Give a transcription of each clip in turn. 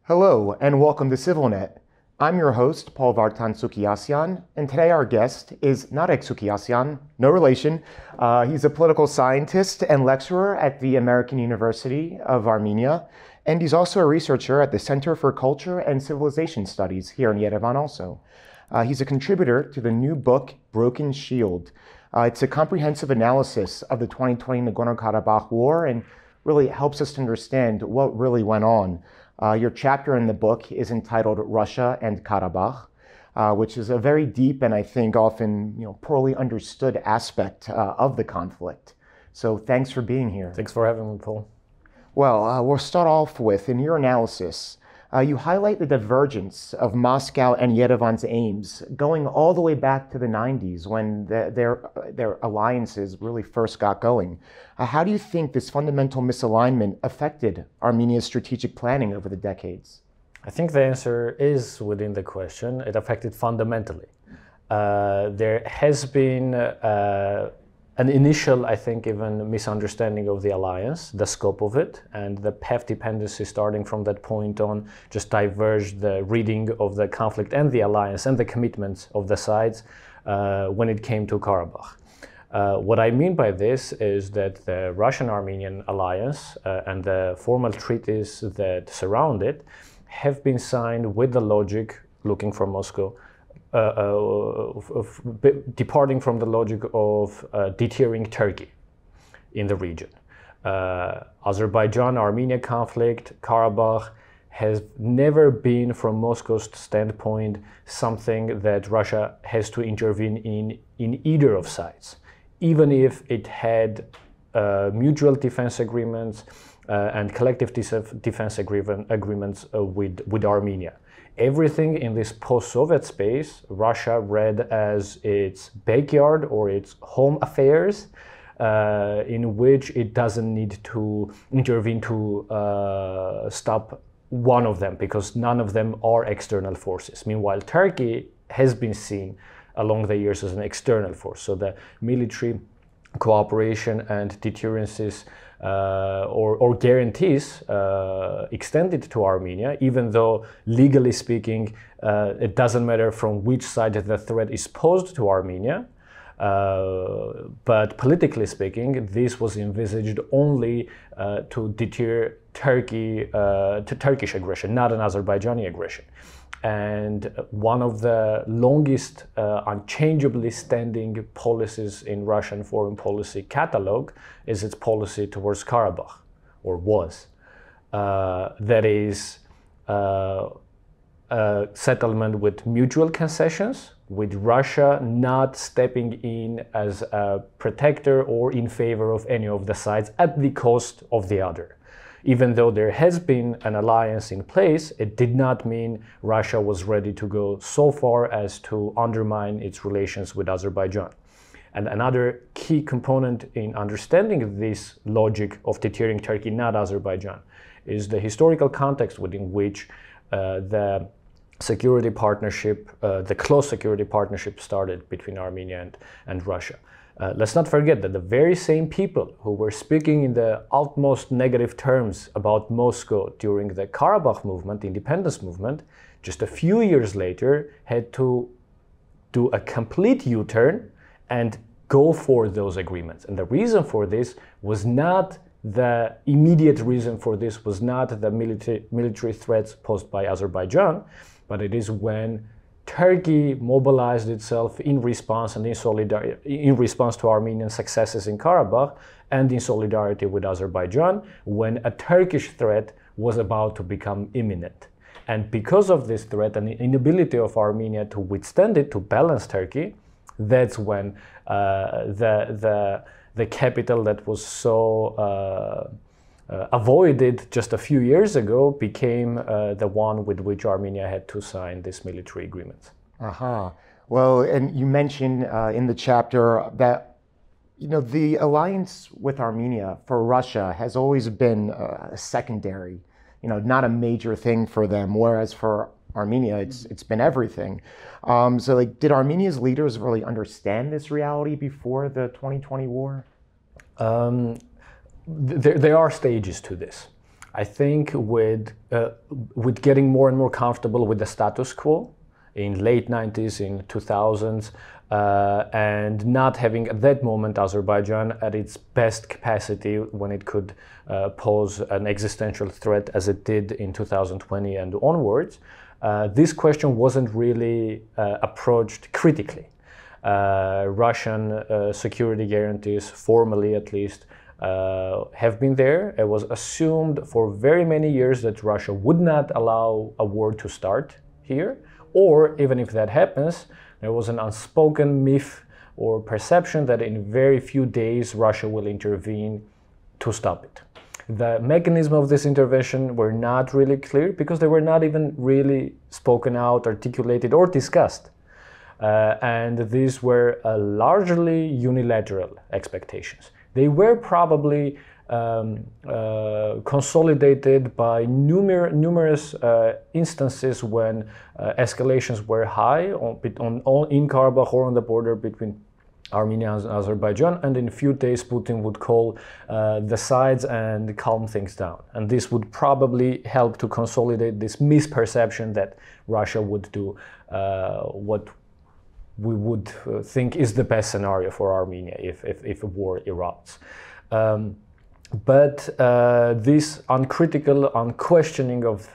Hello and welcome to CivilNet. I'm your host, Paul Vartan Sukiasyan, and today our guest is Narek Sukiasyan, no relation. He's a political scientist and lecturer at the American University of Armenia, and he's also a researcher at the Center for Culture and Civilization Studies here in Yerevan also. He's a contributor to the new book, Broken Shield. It's a comprehensive analysis of the 2020 Nagorno-Karabakh War and really helps us to understand what really went on. Your chapter in the book is entitled Russia and Karabakh, which is a very deep and I think often poorly understood aspect of the conflict. So thanks for being here. Thanks for having me, Paul. Well, we'll start off with, in your analysis, you highlight the divergence of Moscow and Yerevan's aims going all the way back to the 90s when their alliances really first got going. How do you think this fundamental misalignment affected Armenia's strategic planning over the decades? I think the answer is within the question. It affected fundamentally. There has been an initial, I think, even misunderstanding of the alliance, the scope of it, and the path dependency starting from that point on just diverged the reading of the conflict and the alliance and the commitments of the sides when it came to Karabakh. What I mean by this is that the Russian-Armenian alliance and the formal treaties that surround it have been signed with the logic, looking for Moscow, departing from the logic of deterring Turkey in the region. Azerbaijan-Armenia conflict, Karabakh, has never been, from Moscow's standpoint, something that Russia has to intervene in either of sides, even if it had mutual defense agreements and collective defense agreements with Armenia. Everything in this post-Soviet space, Russia read as its backyard or its home affairs, in which it doesn't need to intervene to stop one of them, because none of them are external forces. Meanwhile, Turkey has been seen along the years as an external force. So the military cooperation and deterrences or guarantees extended to Armenia, even though legally speaking it doesn't matter from which side the threat is posed to Armenia, but politically speaking this was envisaged only to deter Turkey to Turkish aggression, not an Azerbaijani aggression. And one of the longest unchangeably standing policies in Russian foreign policy catalog is its policy towards Karabakh, or was. That is a settlement with mutual concessions, with Russia not stepping in as a protector or in favor of any of the sides at the cost of the other. Even though there has been an alliance in place, it did not mean Russia was ready to go so far as to undermine its relations with Azerbaijan. And another key component in understanding this logic of deterring Turkey, not Azerbaijan, is the historical context within which the security partnership, the close security partnership started between Armenia and Russia. Let's not forget that the very same people who were speaking in the utmost negative terms about Moscow during the Karabakh movement, independence movement, just a few years later had to do a complete U-turn and go for those agreements. And the reason for this was not the immediate reason for this was not the military threats posed by Azerbaijan, but it is when Turkey mobilized itself in response and in response to Armenian successes in Karabakh and in solidarity with Azerbaijan when a Turkish threat was about to become imminent. And because of this threat and the inability of Armenia to withstand it, to balance Turkey, that's when the capital that was so avoided just a few years ago became the one with which Armenia had to sign this military agreement. Well, and you mentioned in the chapter that the alliance with Armenia for Russia has always been a secondary, not a major thing for them, whereas for Armenia it's been everything. So did Armenia's leaders really understand this reality before the 2020 war? There are stages to this. I think with getting more and more comfortable with the status quo in late 90s, in 2000s, and not having at that moment Azerbaijan at its best capacity when it could pose an existential threat as it did in 2020 and onwards, this question wasn't really approached critically. Russian security guarantees, formally at least, have been there. It was assumed for very many years that Russia would not allow a war to start here, or even if that happens, there was an unspoken myth or perception that in very few days Russia will intervene to stop it. The mechanism of this intervention were not really clear because they were not even really spoken out, articulated, or discussed. And these were largely unilateral expectations. They were probably consolidated by numerous instances when escalations were high in Karabakh or on the border between Armenia and Azerbaijan, and in a few days Putin would call the sides and calm things down. And this would probably help to consolidate this misperception that Russia would do what we would think is the best scenario for Armenia if a war erupts. But this uncritical unquestioning of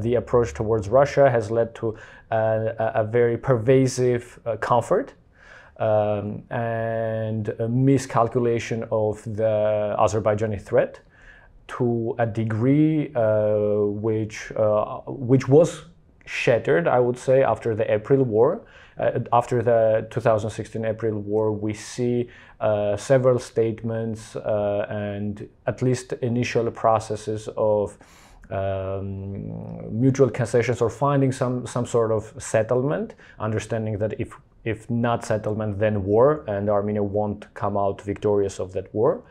the approach towards Russia has led to a very pervasive comfort and a miscalculation of the Azerbaijani threat to a degree which was shattered, I would say, after the April War. After the 2016 April War, we see several statements and at least initial processes of mutual concessions or finding some sort of settlement, understanding that if not settlement, then war, and Armenia won't come out victorious of that war.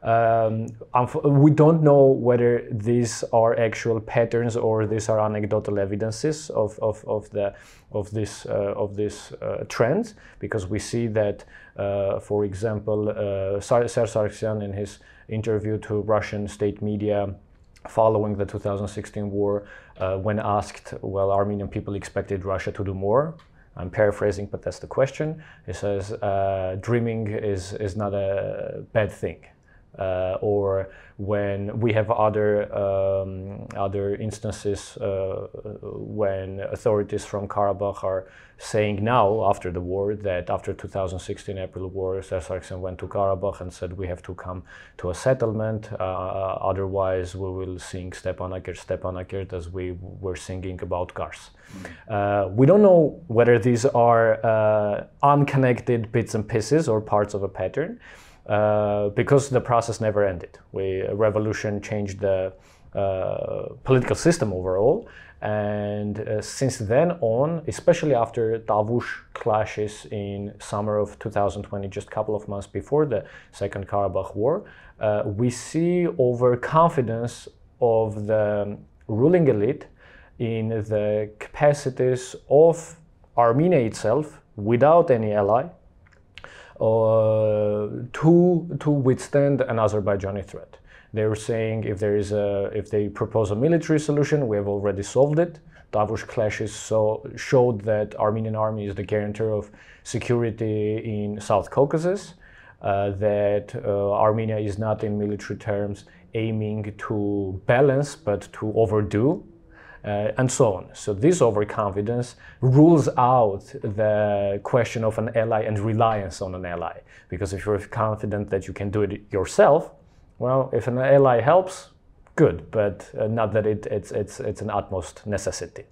We don't know whether these are actual patterns or these are anecdotal evidences of this trends, because we see that, for example, Serge Sargsyan in his interview to Russian state media following the 2016 war, when asked, well, Armenian people expected Russia to do more. I'm paraphrasing, but that's the question. He says, dreaming is not a bad thing. Or when we have other instances when authorities from Karabakh are saying now, after the war, that after 2016 April War, Sargsyan went to Karabakh and said we have to come to a settlement, otherwise we will sing Stepan Akert as we were singing about Kars. We don't know whether these are unconnected bits and pieces or parts of a pattern. Because the process never ended. Revolution changed the political system overall, and since then on, especially after Tavush clashes in summer of 2020, just a couple of months before the Second Karabakh War, we see overconfidence of the ruling elite in the capacities of Armenia itself, without any ally, to withstand an Azerbaijani threat. They were saying if they propose a military solution, we have already solved it. Tavush clashes showed that Armenian army is the guarantor of security in South Caucasus, that Armenia is not in military terms aiming to balance but to overdo. And so on. So this overconfidence rules out the question of an ally and reliance on an ally. Because if you're confident that you can do it yourself, well, if an ally helps, good, but not that it's an utmost necessity.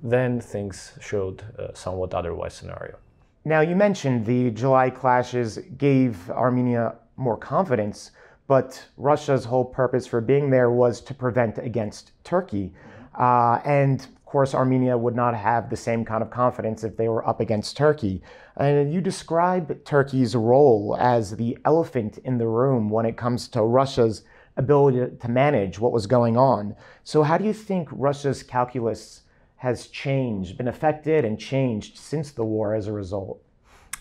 Then things showed somewhat otherwise scenario. Now, you mentioned the July clashes gave Armenia more confidence, but Russia's whole purpose for being there was to prevent against Turkey. And of course, Armenia would not have the same kind of confidence if they were up against Turkey. And you describe Turkey's role as the elephant in the room when it comes to Russia's ability to manage what was going on. So how do you think Russia's calculus has changed, been affected and changed since the war as a result?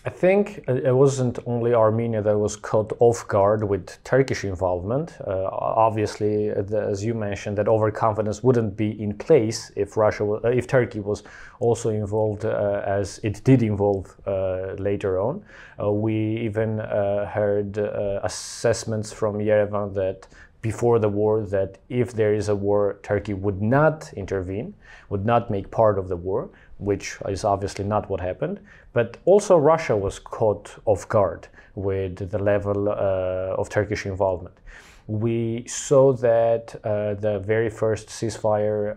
I think it wasn't only Armenia that was caught off guard with Turkish involvement. Obviously, as you mentioned, that overconfidence wouldn't be in place if if Turkey was also involved, as it did involve later on. We even heard assessments from Yerevan that before the war, that if there is a war, Turkey would not intervene, would not make part of the war, which is obviously not what happened. But also Russia was caught off guard with the level of Turkish involvement. We saw that the very first ceasefire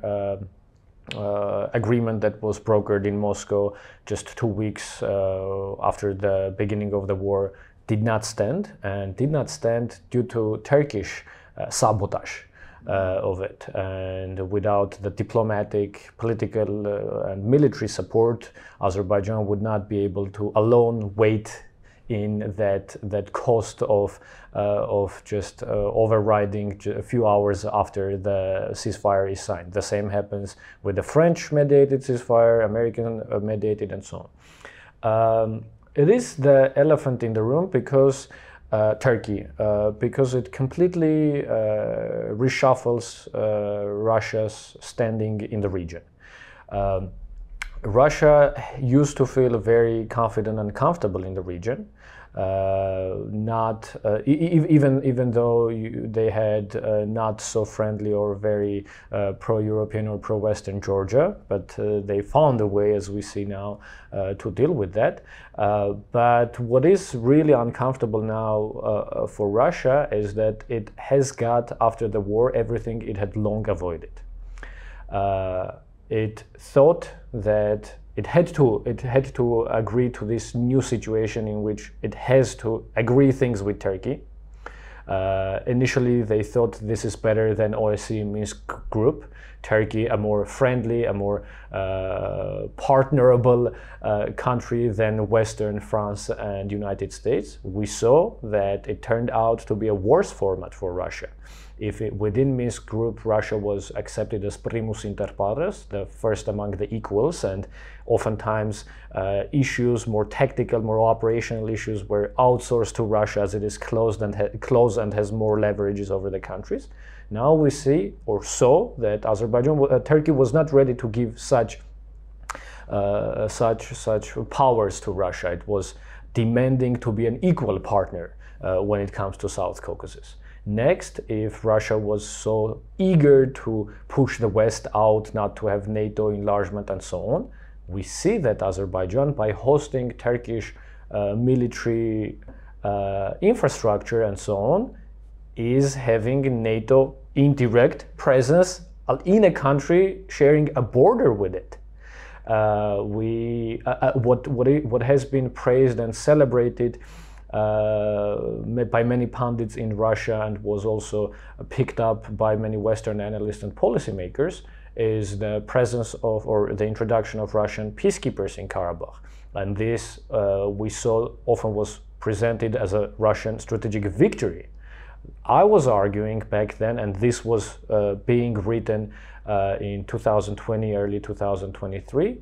agreement that was brokered in Moscow just 2 weeks after the beginning of the war did not stand, and did not stand due to Turkish sabotage of it. And without the diplomatic, political, and military support, Azerbaijan would not be able to alone wait in that cost of just overriding a few hours after the ceasefire is signed. The same happens with the French-mediated ceasefire, American-mediated, and so on. It is the elephant in the room because Turkey, because it completely reshuffles Russia's standing in the region. Russia used to feel very confident and comfortable in the region, even though they had not so friendly or very pro-European or pro-Western Georgia, but they found a way, as we see now, to deal with that. But what is really uncomfortable now for Russia is that it has got, after the war, everything it had long avoided. It thought that it had to agree to this new situation in which it has to agree things with Turkey. Initially, they thought this is better than OSCE Minsk group. Turkey, a more friendly, a more partnerable country than Western France and United States. We saw that it turned out to be a worse format for Russia. If within Minsk group, Russia was accepted as primus inter pares, the first among the equals, and oftentimes issues, more tactical, more operational issues, were outsourced to Russia as it is close and has more leverages over the countries. Now we see or saw that Turkey was not ready to give such powers to Russia. It was demanding to be an equal partner when it comes to South Caucasus. Next, if Russia was so eager to push the West out, not to have NATO enlargement and so on, we see that Azerbaijan, by hosting Turkish military infrastructure and so on, is having NATO indirect presence in a country sharing a border with it. What has been praised and celebrated by many pundits in Russia and was also picked up by many Western analysts and policymakers is the presence of, or the introduction of, Russian peacekeepers in Karabakh. And this we saw often was presented as a Russian strategic victory. I was arguing back then, and this was being written in 2020, early 2023,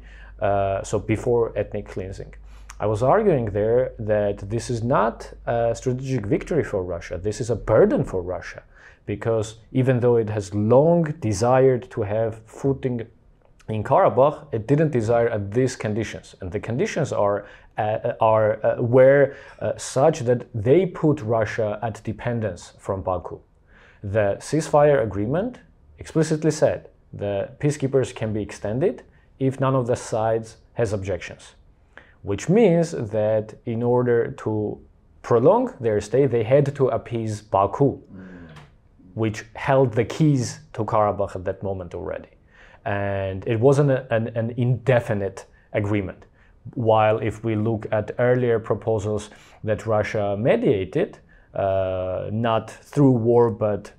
so before ethnic cleansing. I was arguing there that this is not a strategic victory for Russia. This is a burden for Russia, because even though it has long desired to have footing in Karabakh, it didn't desire at these conditions. And the conditions were such that they put Russia at dependence from Baku. The ceasefire agreement explicitly said the peacekeepers can be extended if none of the sides has objections, which means that in order to prolong their stay, they had to appease Baku, which held the keys to Karabakh at that moment already. And it wasn't an indefinite agreement. While if we look at earlier proposals that Russia mediated, not through war, but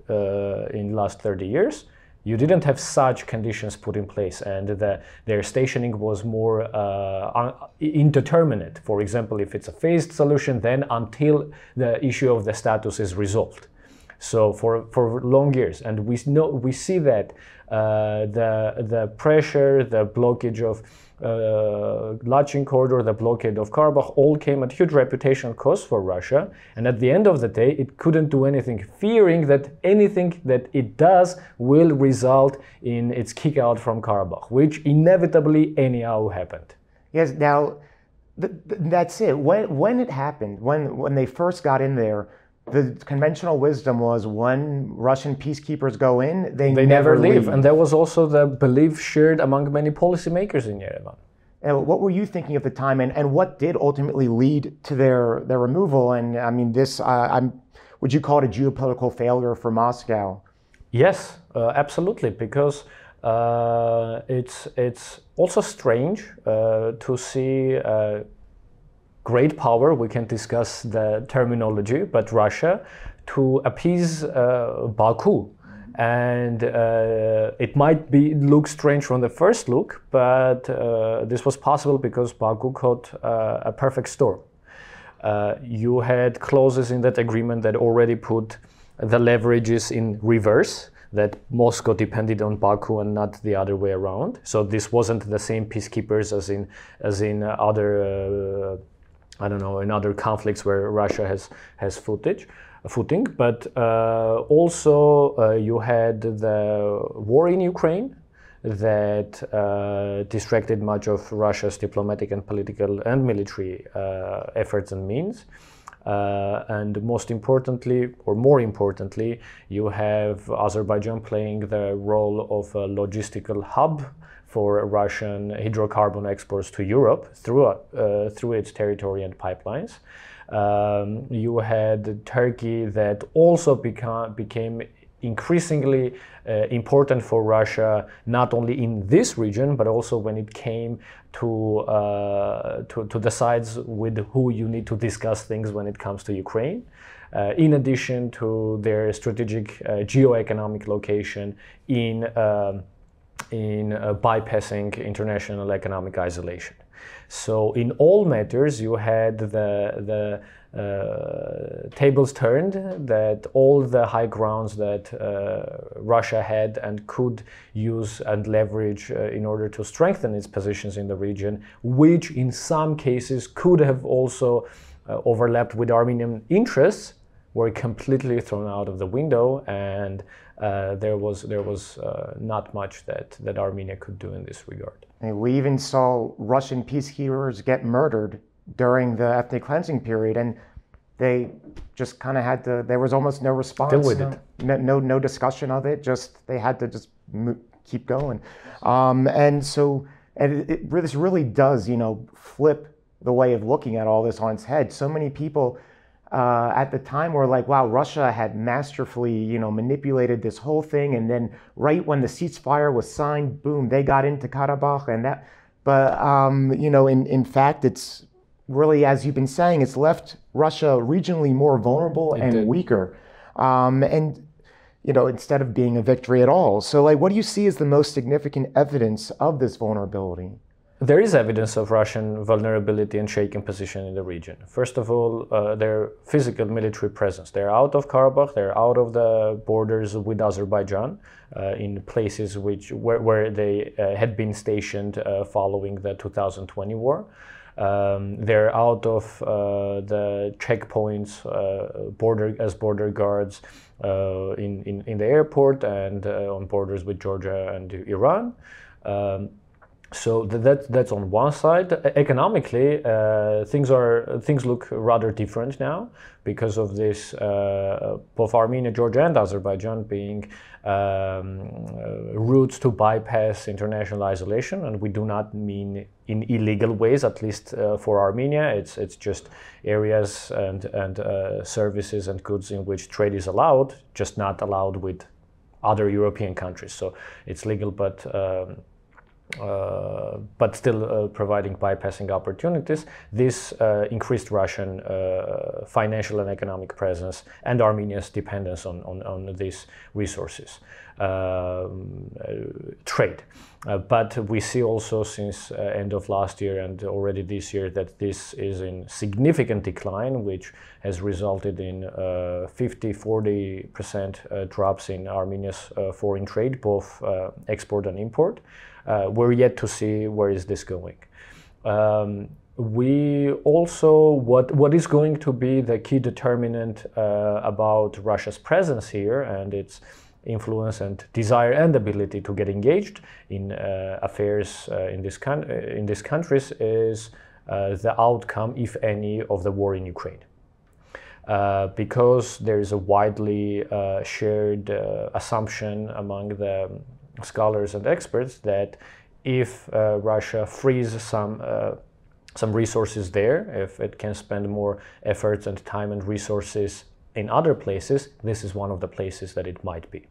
in the last 30 years, you didn't have such conditions put in place, and their stationing was more indeterminate. For example, if it's a phased solution, then until the issue of the status is resolved. So for long years, and we see that the pressure, the blockage of Lachin corridor, the blockade of Karabakh, all came at huge reputational cost for Russia. And at the end of the day, it couldn't do anything, fearing that anything that it does will result in its kick out from Karabakh, which inevitably anyhow happened. Yes. Now, that's it. When it happened, when they first got in there, the conventional wisdom was when Russian peacekeepers go in, they never leave. And that was also the belief shared among many policymakers in Yerevan. And what were you thinking at the time, and what did ultimately lead to their removal? And I mean, would you call it a geopolitical failure for Moscow? Yes, absolutely, because it's also strange to see great power, we can discuss the terminology, but Russia, to appease Baku. And it might look strange from the first look, but this was possible because Baku caught a perfect storm. You had clauses in that agreement that already put the leverages in reverse, that Moscow depended on Baku and not the other way around. So this wasn't the same peacekeepers as in other in other conflicts where Russia has footing, but also you had the war in Ukraine that distracted much of Russia's diplomatic and political and military efforts and means. And most importantly, or more importantly, you have Azerbaijan playing the role of a logistical hub for Russian hydrocarbon exports to Europe through its territory and pipelines. You had Turkey that also became increasingly important for Russia, not only in this region, but also when it came to the sides with who you need to discuss things when it comes to Ukraine. In addition to their strategic geoeconomic location in bypassing international economic isolation. So in all matters, you had the tables turned, that all the high grounds that Russia had and could use and leverage in order to strengthen its positions in the region, which in some cases could have also overlapped with Armenian interests, were completely thrown out of the window, and there was not much that Armenia could do in this regard. And we even saw Russian peacekeepers get murdered during the ethnic cleansing period, and they just kind of had to. There was almost no response. Deal with it. No discussion of it. Just they had to just keep going, and this really does, flip the way of looking at all this on its head. So many people at the time were like, wow, Russia had masterfully, manipulated this whole thing. And then right when the ceasefire was signed, boom, they got into Karabakh and that. But, in fact, it's really, as you've been saying, it's left Russia regionally more vulnerable and weaker. Instead of being a victory at all. So what do you see as the most significant evidence of this vulnerability? There is evidence of Russian vulnerability and shaken position in the region. First of all, their physical military presence. They're out of Karabakh, they're out of the borders with Azerbaijan, in places where they had been stationed following the 2020 war. They're out of the checkpoints, border guards in the airport and on borders with Georgia and Iran. So that's on one side. Economically, things look rather different now because of this, both Armenia, Georgia, and Azerbaijan being routes to bypass international isolation, and we do not mean in illegal ways. At least for Armenia, it's just areas and services and goods in which trade is allowed, just not allowed with other European countries. So it's legal, but still providing bypassing opportunities. This increased Russian financial and economic presence and Armenia's dependence on these resources. trade. But we see also since end of last year and already this year that this is in significant decline, which has resulted in 50-40% drops in Armenia's foreign trade, both export and import. We're yet to see where is this going. We also, what is going to be the key determinant about Russia's presence here and its influence and desire and ability to get engaged in affairs in these countries is the outcome, if any, of the war in Ukraine. Because there is a widely shared assumption among the scholars and experts that if Russia frees some resources there, if it can spend more efforts and time and resources in other places, this is one of the places that it might be.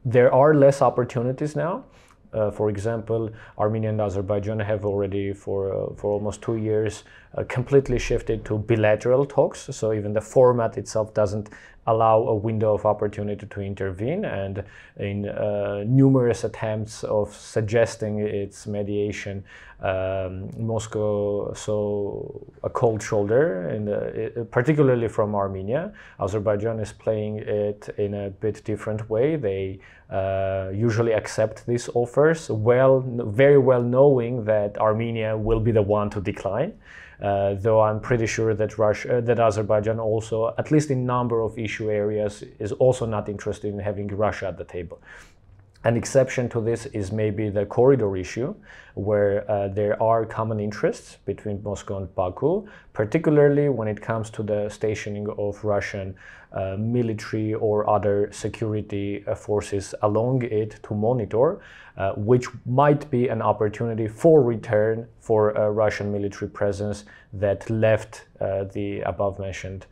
There are less opportunities now. For example, Armenia and Azerbaijan have already for almost 2 years completely shifted to bilateral talks. So even the format itself doesn't allow a window of opportunity to intervene, and in numerous attempts of suggesting its mediation, Moscow saw a cold shoulder, particularly from Armenia. Azerbaijan is playing it in a bit different way. They usually accept these offers, very well knowing that Armenia will be the one to decline. Though I'm pretty sure that Azerbaijan also, at least in number of issue areas, is also not interested in having Russia at the table. An exception to this is maybe the corridor issue, where there are common interests between Moscow and Baku, particularly when it comes to the stationing of Russian military or other security forces along it to monitor, which might be an opportunity for return for a Russian military presence that left the above-mentioned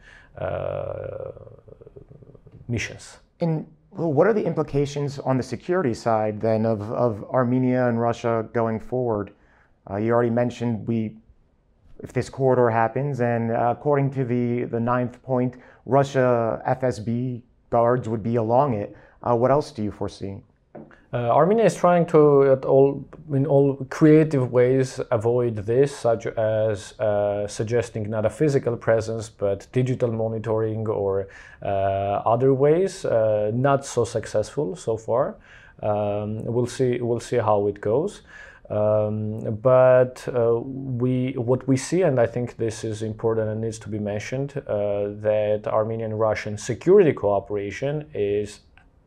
missions. And what are the implications on the security side then of Armenia and Russia going forward? You already mentioned if this corridor happens, and according to the ninth point, Russia FSB guards would be along it. What else do you foresee? Armenia is trying to, in all creative ways, avoid this, such as suggesting not a physical presence, but digital monitoring or other ways. Not so successful so far. We'll see how it goes. But what we see, and I think this is important and needs to be mentioned, that Armenian and Russian security cooperation is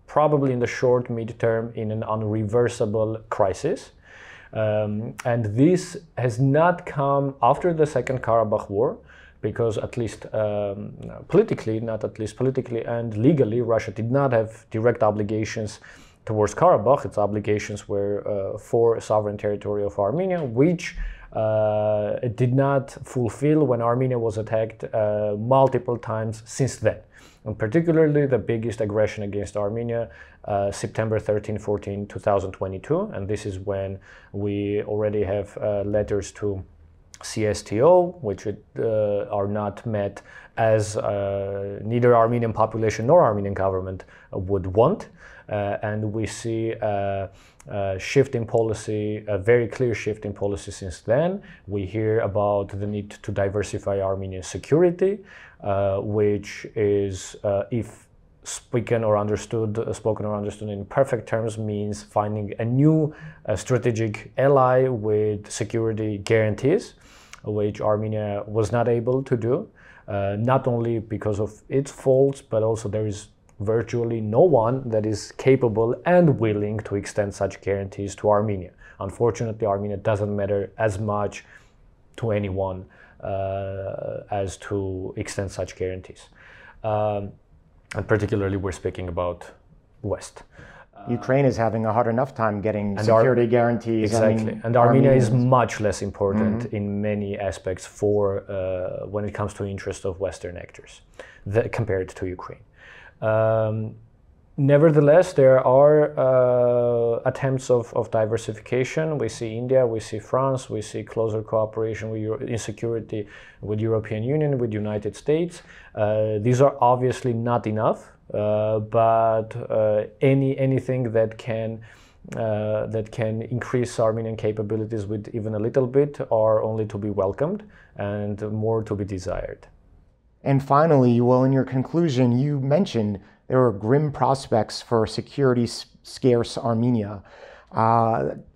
probably in the short mid-term in an unreversible crisis. And this has not come after the Second Karabakh War, because at least politically and legally, Russia did not have direct obligations towards Karabakh. Its obligations were for sovereign territory of Armenia, which it did not fulfill when Armenia was attacked multiple times since then. And particularly the biggest aggression against Armenia, September 13-14, 2022. And this is when we already have letters to CSTO, which are not met as neither Armenian population nor Armenian government would want. And we see a shift in policy, a very clear shift in policy since then. We hear about the need to diversify Armenian security, which is, if spoken or understood in perfect terms, means finding a new strategic ally with security guarantees, which Armenia was not able to do, not only because of its faults, but also there is virtually no one that is capable and willing to extend such guarantees to Armenia. Unfortunately, Armenia doesn't matter as much to anyone as to extend such guarantees. And particularly, we're speaking about West. Ukraine is having a hard enough time getting security guarantees. Exactly. And Armenia is much less important in many aspects for when it comes to interest of Western actors compared to Ukraine. Nevertheless, there are attempts of diversification. We see India, we see France, we see closer cooperation in security with European Union, with United States. These are obviously not enough but anything that can increase Armenian capabilities with even a little bit are only to be welcomed and more to be desired. And finally, well, in your conclusion, you mentioned there are grim prospects for security-scarce Armenia.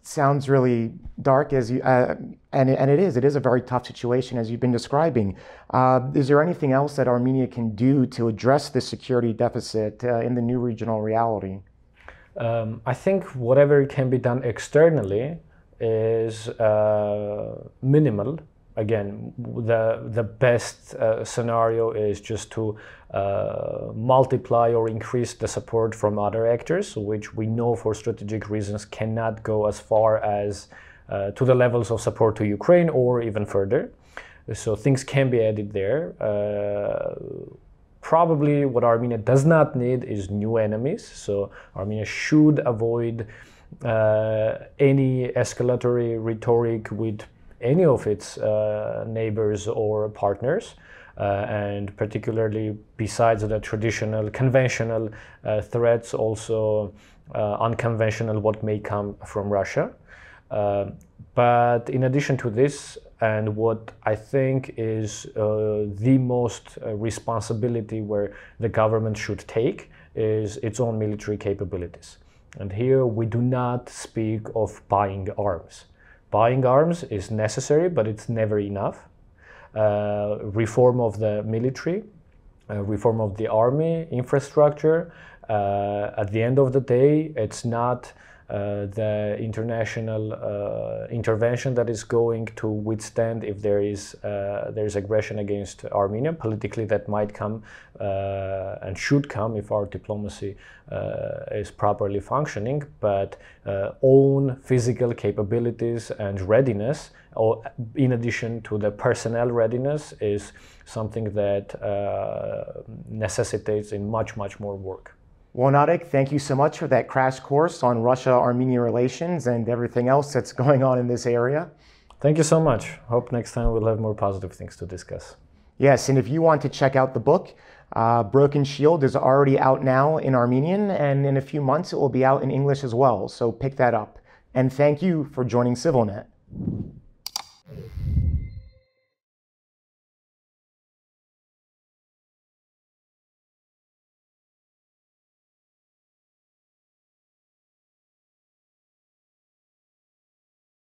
Sounds really dark, and it is a very tough situation as you've been describing. Is there anything else that Armenia can do to address the security deficit in the new regional reality? I think whatever can be done externally is minimal. Again, the best scenario is just to multiply or increase the support from other actors, which we know for strategic reasons cannot go as far as to the levels of support to Ukraine or even further. So things can be added there. Probably what Armenia does not need is new enemies. So Armenia should avoid any escalatory rhetoric with any of its neighbors or partners, and particularly besides the traditional conventional threats, also unconventional what may come from Russia. But in addition to this, and what I think is the most responsibility where the government should take is its own military capabilities. And here we do not speak of buying arms. Buying arms is necessary, but it's never enough. Reform of the military, reform of the army, infrastructure. At the end of the day, it's not the international intervention that is going to withstand if there is aggression against Armenia. Politically, that might come and should come if our diplomacy is properly functioning, but own physical capabilities and readiness, or in addition to the personnel readiness, is something that necessitates in much more work. Well, Narek, thank you so much for that crash course on Russia-Armenia relations and everything else that's going on in this area. Thank you so much. Hope next time we'll have more positive things to discuss. Yes, and if you want to check out the book, Broken Shield is already out now in Armenian, and in a few months it will be out in English as well, so pick that up. And thank you for joining CivilNet.